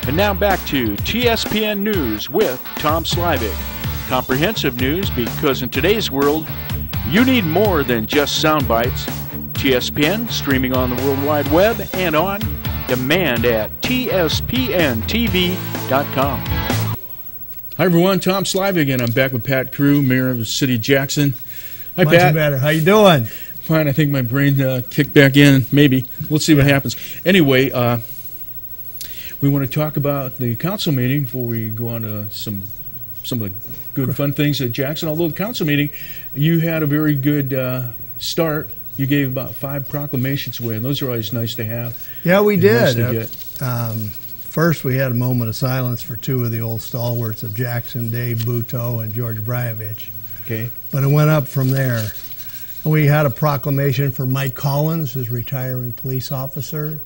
And now back to TSPN News with Tom Slivick. Comprehensive news, because in today's world, you need more than just sound bites. TSPN, streaming on the World Wide Web and on demand at tspntv.com. Hi everyone, Tom Slivick, and I'm back with Pat Crew, Mayor of the City of Jackson. Hi, Much Pat. better. How you doing? Fine. I think my brain kicked back in. Maybe. We'll see what happens. Anyway, we want to talk about the council meeting before we go on to some of the good, fun things at Jackson. Although the council meeting, you had a very good start. You gave about 5 proclamations away, and those are always nice to have. Yeah, we did. Nice to get. First, we had a moment of silence for 2 of the old stalwarts of Jackson, Dave Butow and George Bryevich. Okay. But it went up from there. We had a proclamation for Mike Collins, his retiring police officer,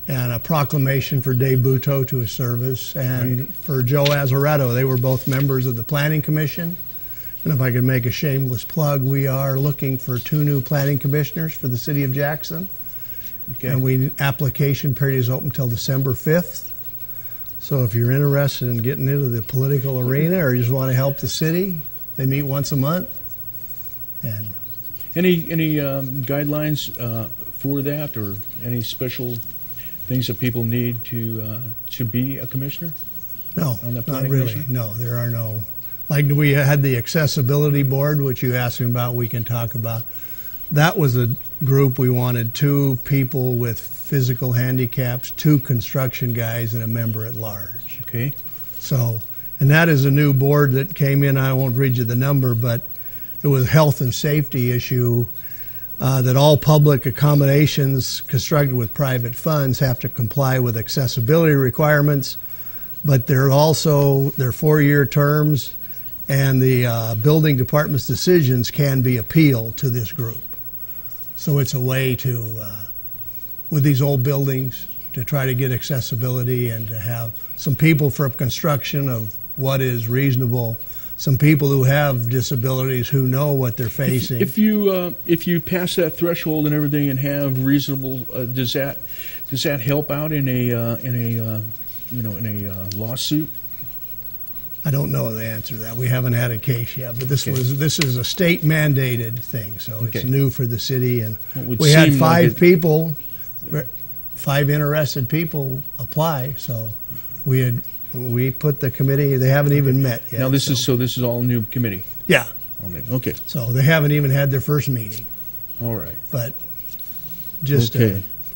and a proclamation for Dave Butow to his service, and for Joe Azaretto. They were both members of the Planning Commission. And if I could make a shameless plug, we are looking for 2 new planning commissioners for the city of Jackson. Okay. And application period is open until December 5th. So if you're interested in getting into the political arena or you just want to help the city, they meet once a month. And Any guidelines for that, or any special things that people need to be a commissioner? no, On the not planning really. commission? No, there are no. Like we had the accessibility board, which you asked me about, we can talk about. That was a group. We wanted 2 people with physical handicaps, 2 construction guys, and a member at large. Okay. So, and that is a new board that came in. I won't read you the number, but it was a health and safety issue that all public accommodations constructed with private funds have to comply with accessibility requirements, but they're 4-year terms, and the building department's decisions can be appealed to this group. So it's a way to, with these old buildings, to try to get accessibility and to have some people from construction of what is reasonable, some people who have disabilities who know what they're facing. If you pass that threshold and everything and have reasonable, does that help out in a lawsuit? I don't know the answer to that. We haven't had a case yet, but this is a state mandated thing, so it's new for the city. And we had 5 people, 5 interested people apply. So we put the committee. They haven't even met yet. Now this is all new committee. Yeah. Okay. So they haven't even had their first meeting. All right. But just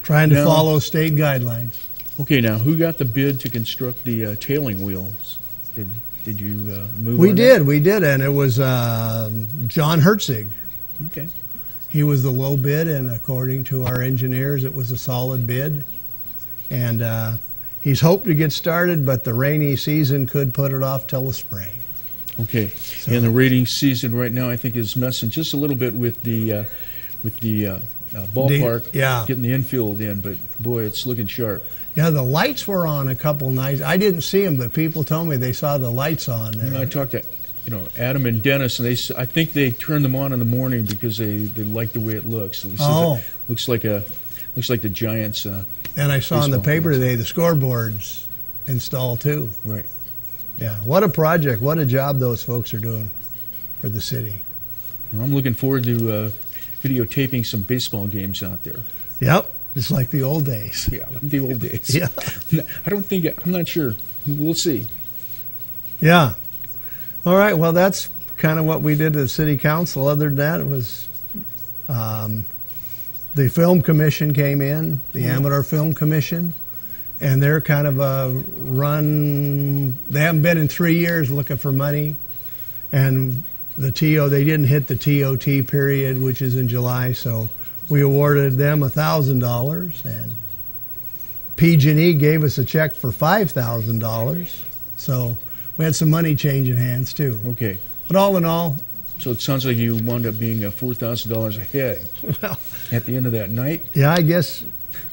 trying to follow state guidelines. Okay. Now, who got the bid to construct the tailing wheels? Did you move? We did, and it was John Hertzig. Okay. He was the low bid, and according to our engineers, it was a solid bid. And he's hoped to get started, but the rainy season could put it off till the spring. Okay. So, and the rainy season right now, I think, is messing just a little bit with the ballpark, getting the infield in. But boy, it's looking sharp. Yeah, the lights were on a couple nights. I didn't see them, but people told me they saw the lights on there. You know, I talked to Adam and Dennis, and I think they turned them on in the morning because they like the way it looks. So looks like the Giants. And I saw in the paper today the scoreboards installed too. Right. Yeah. What a project! What a job those folks are doing for the city. Well, I'm looking forward to videotaping some baseball games out there. Yep. It's like the old days. Yeah, like the old days. Yeah. I'm not sure. We'll see. Yeah. All right. Well, that's kind of what we did at the city council. Other than that, it was the film commission came in, the Amador Film Commission, and they're kind of they haven't been in 3 years looking for money. And they didn't hit the TOT period, which is in July, so we awarded them $1,000, and PG&E gave us a check for $5,000. So we had some money changing hands too. Okay. But all in all, so it sounds like you wound up being $4,000 ahead at the end of that night. Yeah, I guess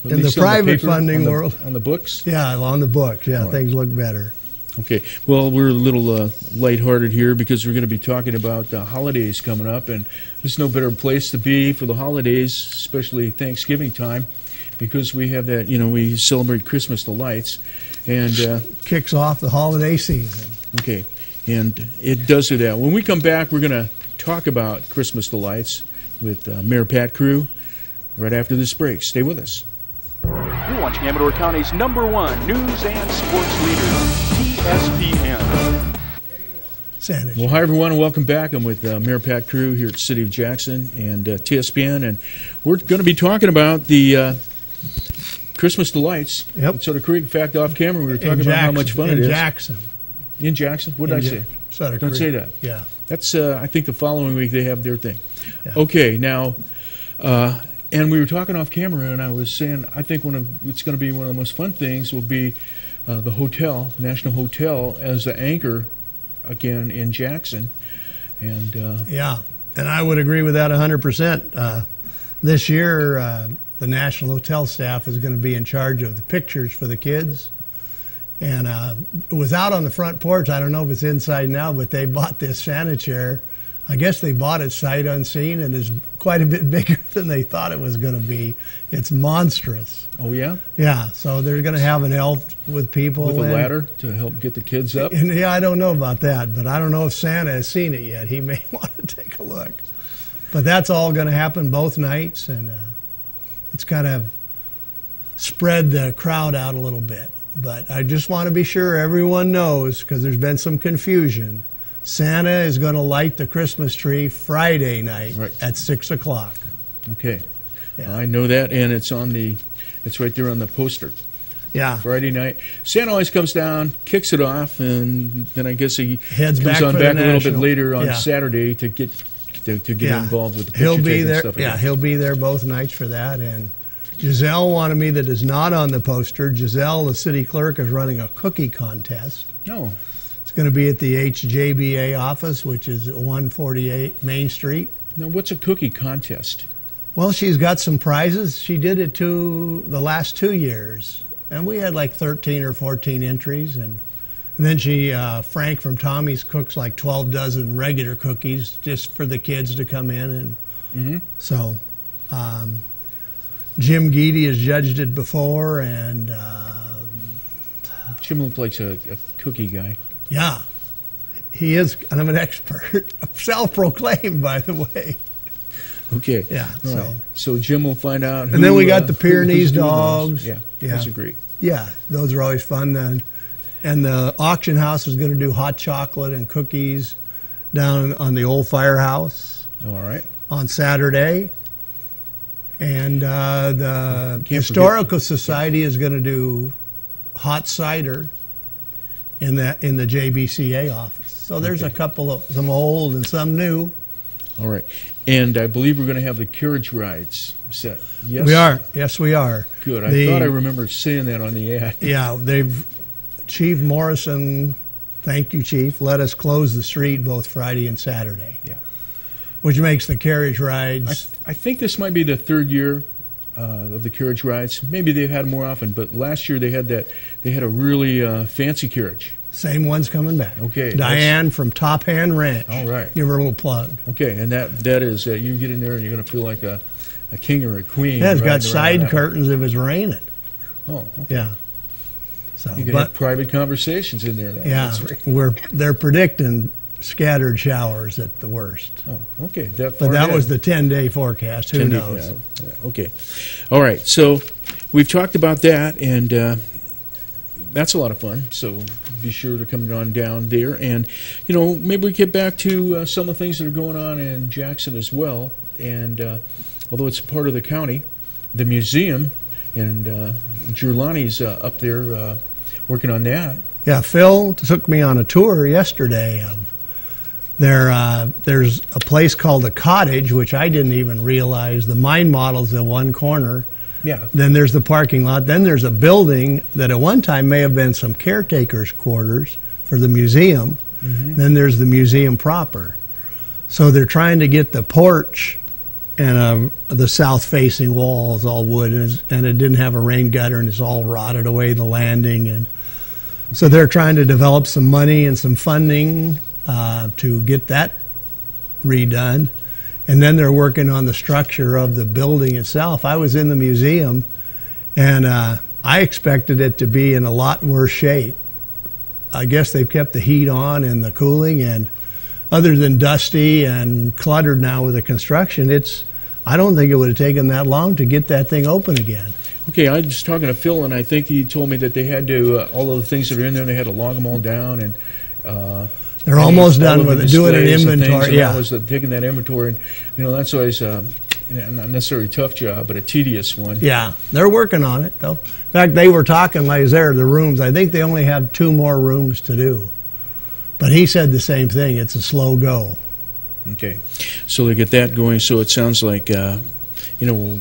in the private funding world, on the books. Yeah, on the books. Yeah, things look better. Okay. Well, we're a little lighthearted here because we're going to be talking about holidays coming up, and there's no better place to be for the holidays, especially Thanksgiving time, because we have that, we celebrate Christmas the lights, and Kicks off the holiday season. okay, and it does do that. When we come back, we're going to talk about Christmas the lights with Mayor Pat Crew right after this break. Stay with us. You're watching Amador County's #1 news and sports leader, TSPN. Sandwich. Well, hi everyone, and welcome back. I'm with Mayor Pat Crew here at the City of Jackson and TSPN, and we're going to be talking about the Christmas delights Yep. at Sutter Creek. In fact, off camera, we were talking about how much fun it is. Jackson. In Jackson? What did I say? Sutter Don't Creek. say that. Yeah. That's, I think the following week they have their thing. Yeah. Okay, now, and we were talking off camera, and I was saying I think it's going to be one of the most fun things will be the hotel, National Hotel, as the anchor again in Jackson. And Yeah, and I would agree with that 100%. This year, the National Hotel staff is going to be in charge of the pictures for the kids. And it was out on the front porch. I don't know if it's inside now, but they bought this Santa chair. I guess they bought it sight unseen, and is quite a bit bigger than they thought it was going to be. It's monstrous. oh yeah, Yeah, so they're going to have an elf with people. with a and- ladder to help get the kids up. And yeah, I don't know about that, but I don't know if Santa has seen it yet. He may want to take a look. But that's all going to happen both nights, and it's kind of spread the crowd out a little bit. But I just want to be sure everyone knows, because there's been some confusion. Santa is going to light the Christmas tree Friday night Right. at 6 o'clock. Okay, Yeah. I know that, and it's right there on the poster. Yeah. Friday night, Santa always comes down, kicks it off, and then I guess he Heads comes back on for the back a little bit National. later on Yeah. Saturday to get Yeah. involved with the He'll picture be taking there. stuff. Yeah, again. he'll be there both nights for that. And Giselle wanted me that is not on the poster. Giselle, the city clerk, is running a cookie contest. No. It's going to be at the HJBA office, which is at 148 Main Street. Now, what's a cookie contest? Well, she's got some prizes. She did it the last 2 years, and we had like 13 or 14 entries. And then Frank from Tommy's cooks like 12 dozen regular cookies just for the kids to come in. And Mm-hmm. so Jim Geedy has judged it before, and Jim looked like a cookie guy. yeah, he is kind of an expert, self-proclaimed, by the way. Okay. Yeah, All so- right. So Jim will find out. And then we got the who's Pyrenees doing those. dogs. Yeah, Yeah. those are great. Yeah, those are always fun then. And the auction house is going to do hot chocolate and cookies down on the old firehouse All right. on Saturday. And the Can't Historical Society is going to do hot cider in the JBCA office. So there's a Okay. couple of some old and some new. All right. And I believe we're going to have the carriage rides set. Yes. We are. Yes, we are. Good. I The- thought I remember seeing that on the ad. Yeah, Chief Morrison, thank you, Chief, let us close the street both Friday and Saturday. Yeah. Which makes the carriage rides. I think this might be the third year of the carriage rides. Maybe they've had more often, but last year they had a really fancy carriage. Same one's coming back. Okay, Diane from Top Hand Ranch. All right. Give her a little plug. Okay, and that is you get in there and you're going to feel like a king or a queen. Yeah, it's got riding around side that. curtains if it's raining. Oh, okay. Yeah. So, You can have private conversations in there. yeah, That's right. they're predicting scattered showers at the worst. Oh, okay. That But far that ahead. was the 10-day forecast. Who 10 knows? Yeah, okay. All right. So we've talked about that, and that's a lot of fun. So be sure to come on down there. And, maybe we get back to some of the things that are going on in Jackson as well. And although it's part of the county, the museum, and Giuliani's up there working on that. Yeah, Phil took me on a tour yesterday of there's a place called the Cottage, which I didn't even realize. The mine model's in one corner. Yeah. Then there's the parking lot. Then there's a building that at one time may have been some caretakers' quarters for the museum. Mm-hmm. Then there's the museum proper. So they're trying to get the porch and the south-facing wall is all wood, and it didn't have a rain gutter, and it's all rotted away, the landing. And so they're trying to develop some money and some funding to get that redone. And then they're working on the structure of the building itself. I was in the museum, And I expected it to be in a lot worse shape. I guess they've kept the heat on and the cooling, and other than dusty and cluttered now with the construction, I don't think it would have taken that long to get that thing open again. Okay, I was talking to Phil, and I think he told me that they had to, all of the things that are in there, they had to log them all down, and they're almost done with it, doing an inventory. Yeah, was taking that inventory, and that's always not necessarily a tough job, but a tedious one. Yeah, they're working on it though. In fact, they were talking like there, the rooms. I think they only have 2 more rooms to do, but he said the same thing. It's a slow go. Okay, so they get that going. So it sounds like we'll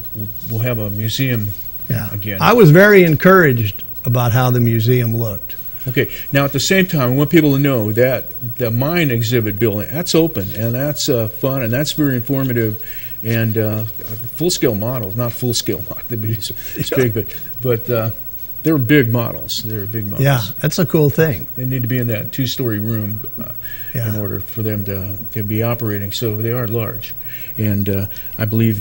have a museum. Yeah. Again. I was very encouraged about how the museum looked. Okay. Now, at the same time, I want people to know that the mine exhibit building, that's open, and that's fun, and that's very informative, and full-scale models, not full-scale models, it's big, but they're big models. They're big models. Yeah, that's a cool thing. They need to be in that 2-story room in order for them to be operating, so they are large. And I believe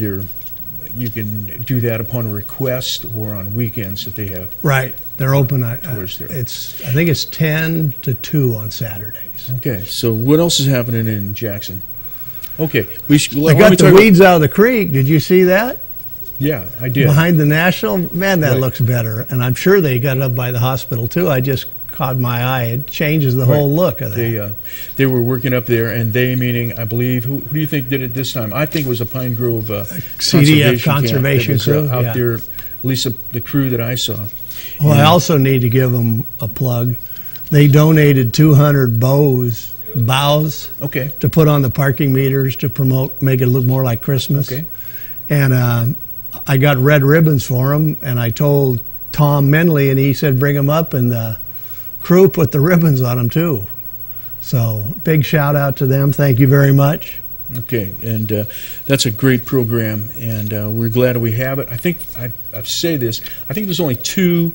you can do that upon request or on weekends that they have. Right. They're open. I think it's 10 to 2 on Saturdays. Okay. So what else is happening in Jackson? Okay. They got the weeds out of the creek. Did you see that? Yeah, I did. Behind the National? Man, that looks better. And I'm sure they got it up by the hospital, too. I just caught my eye. It changes the whole look of that. They were working up there, and they, meaning, I believe, who do you think did it this time? I think it was a Pine Grove CDF conservation crew out there, at least the crew that I saw. Well, I also need to give them a plug. They donated 200 boughs to put on the parking meters to make it look more like Christmas. Okay. And I got red ribbons for them, and I told Tom Menley, and he said bring them up, and the crew put the ribbons on them too. So big shout out to them. Thank you very much. Okay, and that's a great program, and we're glad we have it. I think I say this. I think there's only 2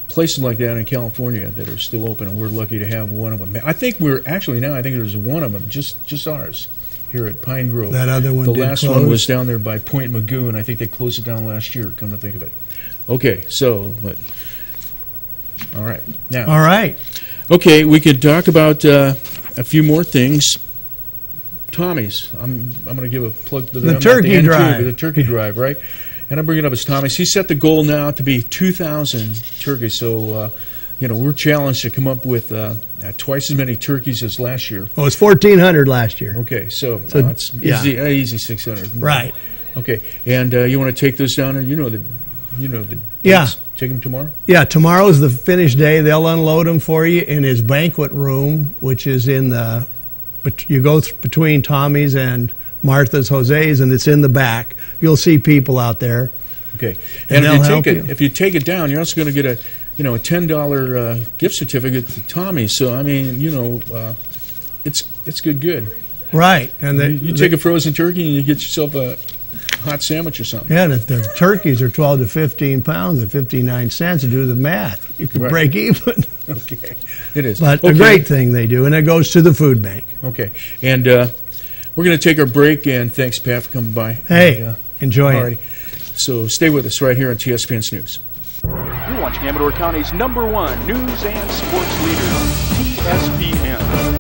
places like that in California that are still open, and we're lucky to have one of them. I think there's one of them, just ours, here at Pine Grove. That other one. The last one was down there by Point Magoo, and I think they closed it down last year. Come to think of it. Okay, so all right now. All right. Okay, we could talk about a few more things. Tommy's. I'm going to give a plug to them. The turkey drive. The turkey drive, right? And I bring it up as Tommy's. He set the goal now to be 2,000 turkeys. So, we're challenged to come up with twice as many turkeys as last year. Oh, it's 1,400 last year. Okay, so it's easy 600. Right. Okay, and you want to take those down, and you know the dates. Take them tomorrow. Yeah, tomorrow's the finish day. They'll unload them for you in his banquet room, which is in the. But you go between Tommy's and Martha's, Jose's, and it's in the back. You'll see people out there. Okay, and if you take it down, you're also going to get a $10 gift certificate to Tommy's. So I mean, it's good. Right, and you take a frozen turkey and you get yourself a hot sandwich or something. Yeah, and if the turkeys are 12 to 15 pounds at 59 cents, to do the math, you could break even. Okay, it is. But a great thing they do, and it goes to the food bank. Okay, and we're going to take our break, and thanks, Pat, for coming by. Hey, enjoy it. So stay with us right here on TSPN News. You're watching Amador County's #1 news and sports leader, TSPN.